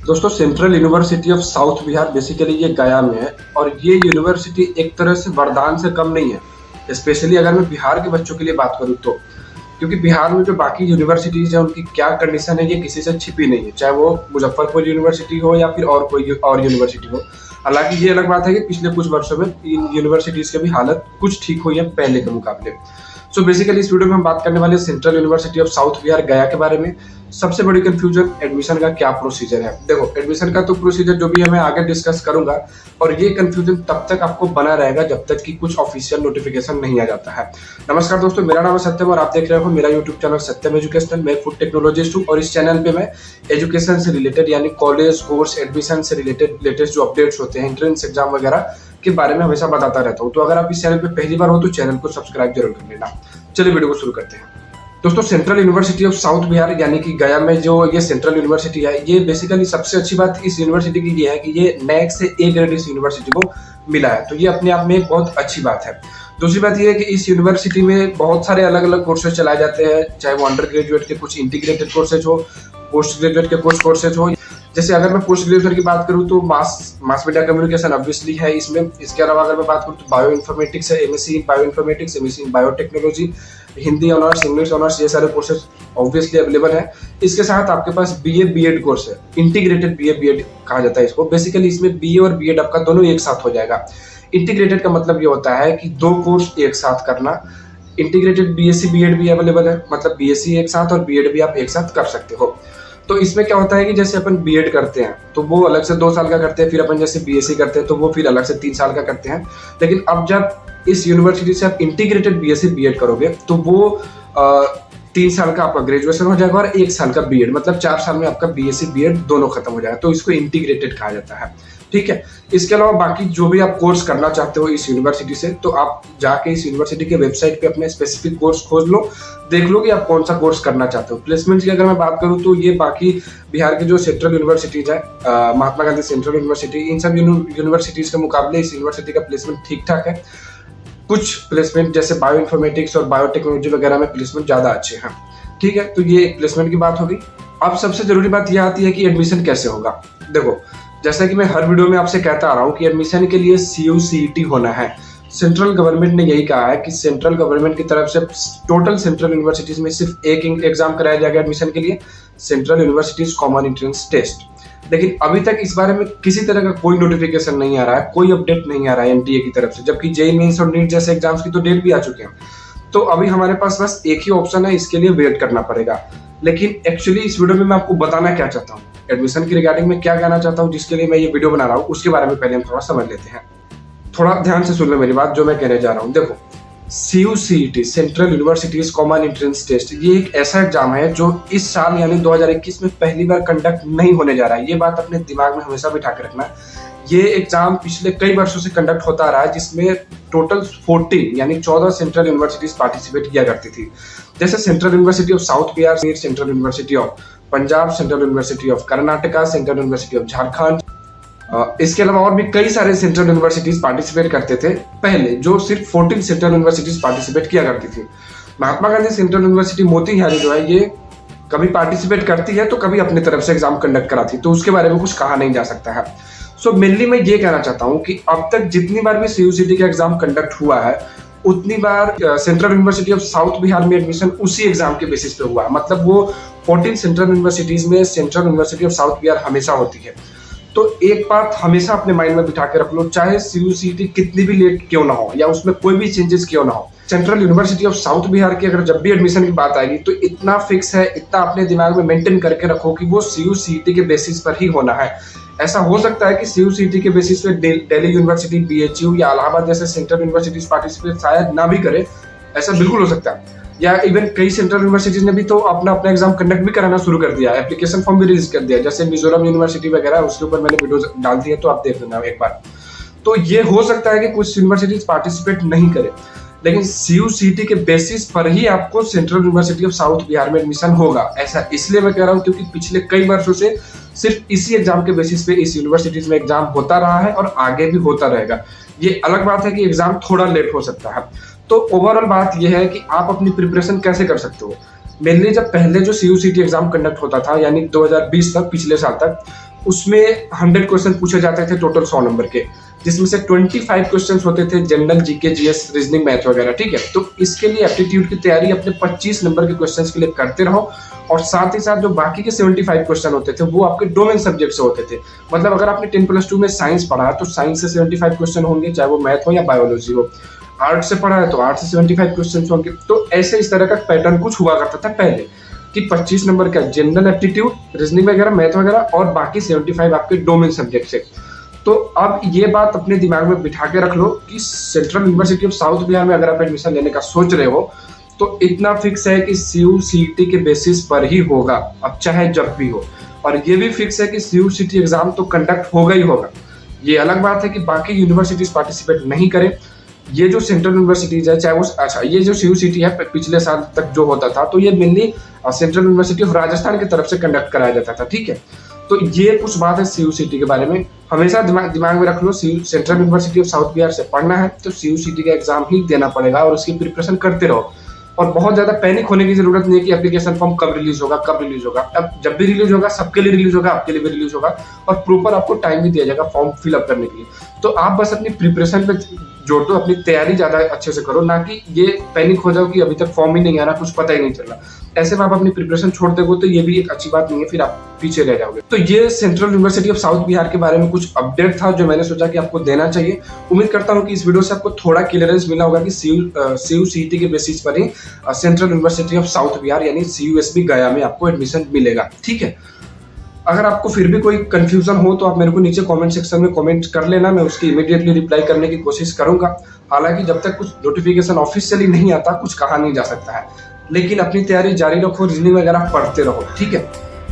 दोस्तों central university of south Bihar basically ये गया में है और ये यूनिवर्सिटी एक तरह से वरदान से कम नहीं है। स्पेशली अगर मैं बिहार के बच्चों के लिए बात करूँ तो, क्योंकि बिहार में जो बाकी यूनिवर्सिटीज है उनकी क्या कंडीशन है ये किसी से छिपी नहीं है, चाहे वो मुजफ्फरपुर यूनिवर्सिटी हो या फिर और कोई और यूनिवर्सिटी हो। हालांकि ये अलग बात है कि पिछले कुछ वर्षों में इन यूनिवर्सिटीज की भी हालत कुछ ठीक हुई है पहले के मुकाबले। सो बेसिकली इस वीडियो में हम बात करने वाले central university of south Bihar गया के बारे में। सबसे बड़ी कंफ्यूजन एडमिशन का क्या प्रोसीजर है। देखो एडमिशन का तो प्रोसीजर जो भी है मैं आगे डिस्कस करूंगा और ये कंफ्यूजन तब तक आपको बना रहेगा जब तक कि कुछ ऑफिशियल नोटिफिकेशन नहीं आ जाता है। नमस्कार दोस्तों, मेरा नाम है सत्यम और आप देख रहे हो मेरा यूट्यूब चैनल सत्यम एजुकेशनल। मैं फूड टेक्नोलॉजिस्ट हूँ और इस चैनल पे मैं एजुकेशन से रिलेटेड यानी कॉलेज कोर्स एडमिशन से रिलेटेड लेटेस्ट जो अपडेट्स होते हैं एंट्रेंस एग्जाम वगैरह के बारे में हमेशा बताता रहता हूँ। तो अगर आप इस चैनल पे पहली बार हो तो चैनल को सब्सक्राइब जरूर कर लेना। चलिए वीडियो को शुरू करते हैं। दोस्तों central university of south Bihar यानी कि गया में जो ये सेंट्रल यूनिवर्सिटी है, ये बेसिकली सबसे अच्छी बात इस यूनिवर्सिटी की ये है कि ये नैक से ए ग्रेड इस यूनिवर्सिटी को मिला है, तो ये अपने आप में एक बहुत अच्छी बात है। दूसरी बात ये है कि इस यूनिवर्सिटी में बहुत सारे अलग अलग कोर्सेज चलाए जाते हैं, चाहे वो अंडर ग्रेजुएट के कुछ इंटीग्रेटेड कोर्सेज हो, पोस्ट ग्रेजुएट के कुछ कोर्सेज हो। जैसे अगर मैं पोस्ट ग्रेजुएशन की बात करूँ तो मास मीडिया कम्युनिकेशन ऑब्वियसली है इसमें। इसके अलावा अगर मैं बात करूँ तो बायो इन्फॉर्मेटिक्स है, MSc in bio informatics, MSc in biotechnology, Hindi honours, English honours, ये सारे कोर्सेज ऑब्वियसली अवेलेबल है। इसके साथ आपके पास बीए बीएड कोर्स है, इंटीग्रेटेड बीए बीएड कहा जाता है इसको। बेसिकली इसमें बीए और बीएड आपका दोनों एक साथ हो जाएगा। इंटीग्रेटेड का मतलब ये होता है कि दो कोर्स एक साथ करना। इंटीग्रेटेड बीएससी बीएड भी अवेलेबल है, मतलब बीएससी एक साथ और बीएड भी आप एक साथ कर सकते हो। तो इसमें क्या होता है कि जैसे अपन बीएड करते हैं तो वो अलग से 2 साल का करते हैं, फिर अपन जैसे बीएससी करते हैं तो वो फिर अलग से 3 साल का करते हैं। लेकिन अब जब इस यूनिवर्सिटी से आप इंटीग्रेटेड बीएससी बीएड करोगे तो वो 3 साल का आपका ग्रेजुएशन हो जाएगा और 1 साल का बीएड, मतलब 4 साल में आपका बीएससी बीएड दोनों खत्म हो जाएगा। तो इसको इंटीग्रेटेड कहा जाता है, ठीक है। इसके अलावा बाकी जो भी आप कोर्स करना चाहते हो इस यूनिवर्सिटी से, तो आप जाके इस यूनिवर्सिटी के वेबसाइट पे अपने स्पेसिफिक कोर्स खोज लो, देख लो कि आप कौन सा कोर्स करना चाहते हो। प्लेसमेंट की अगर मैं बात करूं तो ये बाकी बिहार के जो सेंट्रल यूनिवर्सिटीज है, महात्मा गांधी सेंट्रल यूनिवर्सिटी, इन सब यूनिवर्सिटीज के मुकाबले इस यूनिवर्सिटी का प्लेसमेंट ठीक ठाक है। कुछ प्लेसमेंट जैसे बायो इन्फॉर्मेटिक्स और बायोटेक्नोलॉजी वगैरह में प्लेसमेंट ज्यादा अच्छे हैं, ठीक है। तो ये प्लेसमेंट की बात होगी। अब सबसे जरूरी बात यह आती है कि एडमिशन कैसे होगा। देखो जैसा कि मैं हर वीडियो में आपसे कहता आ रहा हूँ कि एडमिशन के लिए CUCET होना है। सेंट्रल गवर्नमेंट ने यही कहा है कि सेंट्रल गवर्नमेंट की तरफ से टोटल सेंट्रल यूनिवर्सिटीज में सिर्फ एक एग्जाम कराया जाएगा एडमिशन के लिए, central universities common entrance test. लेकिन अभी तक इस बारे में किसी तरह का कोई नोटिफिकेशन नहीं आ रहा है, कोई अपडेट नहीं आ रहा है एनटीए की तरफ से, जबकि जेईई मेंस और नीट जैसे एग्जाम्स की तो डेट भी आ चुके हैं। तो अभी हमारे पास बस एक ही ऑप्शन है, इसके लिए वेट करना पड़ेगा। लेकिन एक्चुअली इस वीडियो में मैं आपको बताना क्या चाहता हूँ, एडमिशन की रिगार्डिंग में क्या कहना चाहता हूँ, जिसके लिए मैं ये वीडियो बना रहा हूँ, उसके बारे में पहले हम थोड़ा समझ लेते हैं। थोड़ा ध्यान से सुन लो मेरी बात जो मैं कहने जा रहा हूँ। देखो CUCET central universities common entrance test, ये एक ऐसा एग्जाम है जो इस साल यानी 2021 में पहली बार कंडक्ट नहीं होने जा रहा है। ये बात अपने दिमाग में हमेशा बिठा के रखना। ये एग्जाम पिछले कई वर्षों से कंडक्ट होता आ रहा है, जिसमें टोटल 14 यानी 14 सेंट्रल यूनिवर्सिटीज पार्टिसिपेट किया करती थी। जैसे central university of south Bihar, central university of Punjab, central university of Karnataka, central university of Jharkhand. इसके अलावा और भी कई सारे सेंट्रल यूनिवर्सिटीज पार्टिसिपेट करते थे पहले, जो सिर्फ 14 सेंट्रल यूनिवर्सिटीज पार्टिसिपेट किया करती थी। महात्मा गांधी सेंट्रल यूनिवर्सिटी मोतीहारी जो है ये कभी पार्टिसिपेट करती है तो कभी अपनी तरफ से एग्जाम कंडक्ट कराती, तो उसके बारे में कुछ कहा नहीं जा सकता है। सो मेनली मैं ये कहना चाहता हूँ कि अब तक जितनी बार भी CUCET का एग्जाम कंडक्ट हुआ है उतनी बार central university of south Bihar में एडमिशन उसी एग्जाम के बेसिस पे हुआ है। मतलब वो 14 सेंट्रल यूनिवर्सिटीज में central university of south Bihar हमेशा होती है। तो एक बात हमेशा अपने माइंड में बिठा के रख लो, चाहे CUCET कितनी भी लेट क्यों ना हो या उसमें कोई भी चेंजेस क्यों ना हो, central university of south Bihar की अगर जब भी एडमिशन की बात आएगी तो इतना फिक्स है, इतना अपने दिमाग में मेंटेन करके रखो कि वो CUCET के बेसिस पर ही होना है। ऐसा हो सकता है कि CUCET के बेसिस पे दिल्ली यूनिवर्सिटी, BHU या इलाहाबाद जैसे सेंट्रल यूनिवर्सिटीज पार्टिसिपेट शायद ना भी करे, ऐसा बिल्कुल हो सकता है। या इवन कई सेंट्रल यूनिवर्सिटीज ने भी तो अपना एग्जाम कंडक्ट भी कराना शुरू कर दिया, एप्लीकेशन फॉर्म भी रिलीज कर दिया, जैसे मिजोरम यूनिवर्सिटी वगैरह, उसके ऊपर मैंने वीडियो डाल दी है तो आप देख लेना एक बार। तो ये हो सकता है कि कुछ यूनिवर्सिटीज पार्टिसिपेट नहीं करे, लेकिन CUCET के बेसिस पर ही आपको central university of south Bihar में एडमिशन होगा। ऐसा इसलिए मैं कह रहा हूँ क्योंकि पिछले कई वर्षों से सिर्फ इसी एग्जाम के बेसिस पे इस यूनिवर्सिटीज में एग्जाम होता रहा है और आगे भी होता रहेगा। ये अलग बात है कि एग्जाम थोड़ा लेट हो सकता है। तो ओवरऑल बात यह है कि आप अपनी प्रिपरेशन कैसे कर सकते हो। मेनली जब पहले जो CUCET एग्जाम कंडक्ट होता था यानी 2020 तक, पिछले साल तक, उसमें 100 क्वेश्चन पूछे जाते थे टोटल 100 नंबर के, जिसमें से 25 क्वेश्चंस होते थे general, GK, GS, reasoning, math वगैरह। ठीक है, तो इसके लिए एप्टीट्यूड की तैयारी अपने 25 नंबर के क्वेश्चंस के लिए करते रहो, और साथ ही साथ जो बाकी के 75 क्वेश्चन होते थे वो आपके डोमेन सब्जेक्ट से होते थे। मतलब अगर आपने 10+2 में साइंस पढ़ा है तो साइंस से 75 क्वेश्चन होंगे, चाहे वो मैथ हो या बायोलॉजी हो। आर्ट से पढ़ा है तो आर्ट से 75 क्वेश्चन होंगे। तो ऐसे इस तरह का पैटर्न कुछ हुआ करता था पहले, कि 25 नंबर का जनरल एप्टीट्यूड, रीजनिंग वगैरह, मैथ वगैरह, और बाकी 75 आपके डोमेन सब्जेक्ट से। तो अब ये बात अपने दिमाग में बिठा के रख लो कि central university of south Bihar में अगर आप एडमिशन लेने का सोच रहे हो तो इतना फिक्स है कि CU/CET के बेसिस पर ही होगा, अब चाहे जब भी हो। और ये भी फिक्स है कि CU/CET एग्जाम तो कंडक्ट होगा ही होगा। ये अलग बात है कि बाकी यूनिवर्सिटीज पार्टिसिपेट नहीं करें। ये जो सेंट्रल यूनिवर्सिटीज है, चाहे वो अच्छा, ये जो CU/CET है पिछले साल तक जो होता था, तो ये mainly central university of Rajasthan की तरफ से कंडक्ट कराया जाता था। ठीक है, तो ये कुछ बात है CU/CET के बारे में। हमेशा दिमाग में रख लो, central university of south Bihar से पढ़ना है तो CU/CET का एग्जाम ही देना पड़ेगा, और उसकी प्रिपरेशन करते रहो। और बहुत ज्यादा पैनिक होने की जरूरत नहीं है कि एप्लीकेशन फॉर्म कब रिलीज होगा, कब रिलीज होगा। अब जब भी रिलीज होगा सबके लिए रिलीज होगा, आपके लिए भी रिलीज होगा, और प्रॉपर आपको टाइम भी दिया जाएगा फॉर्म फिलअप करने के लिए। तो आप बस अपनी प्रिपरेशन पे जोड़ दो, अपनी तैयारी ज्यादा अच्छे से करो, ना कि ये पैनिक हो जाओ कि अभी तक फॉर्म ही नहीं आ रहा, कुछ पता ही नहीं चल रहा। ऐसे में आप अपनी प्रिपरेशन छोड़ दोगे तो ये भी एक अच्छी बात नहीं है, फिर आप पीछे रह जाओगे। तो ये central university of south Bihar के बारे में कुछ अपडेट था जो मैंने सोचा कि आपको देना चाहिए। उम्मीद करता हूँ कि इस वीडियो से आपको थोड़ा क्लियरेंस मिला होगा कि CU/CET के बेसिस पर ही central university of south Bihar यानी CUSB गया में आपको एडमिशन मिलेगा। ठीक है, अगर आपको फिर भी कोई कंफ्यूजन हो तो आप मेरे को नीचे कमेंट सेक्शन में कमेंट कर लेना, मैं उसकी इमीडिएटली रिप्लाई करने की कोशिश करूंगा। हालांकि जब तक कुछ नोटिफिकेशन ऑफिशियली नहीं आता कुछ कहा नहीं जा सकता है, लेकिन अपनी तैयारी जारी रखो, रीजनिंग वगैरह पढ़ते रहो। ठीक है,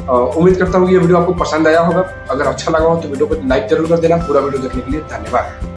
उम्मीद करता हूँ ये वीडियो आपको पसंद आया होगा। अगर अच्छा लगा हो तो वीडियो को लाइक जरूर कर देना। पूरा वीडियो देखने के लिए धन्यवाद।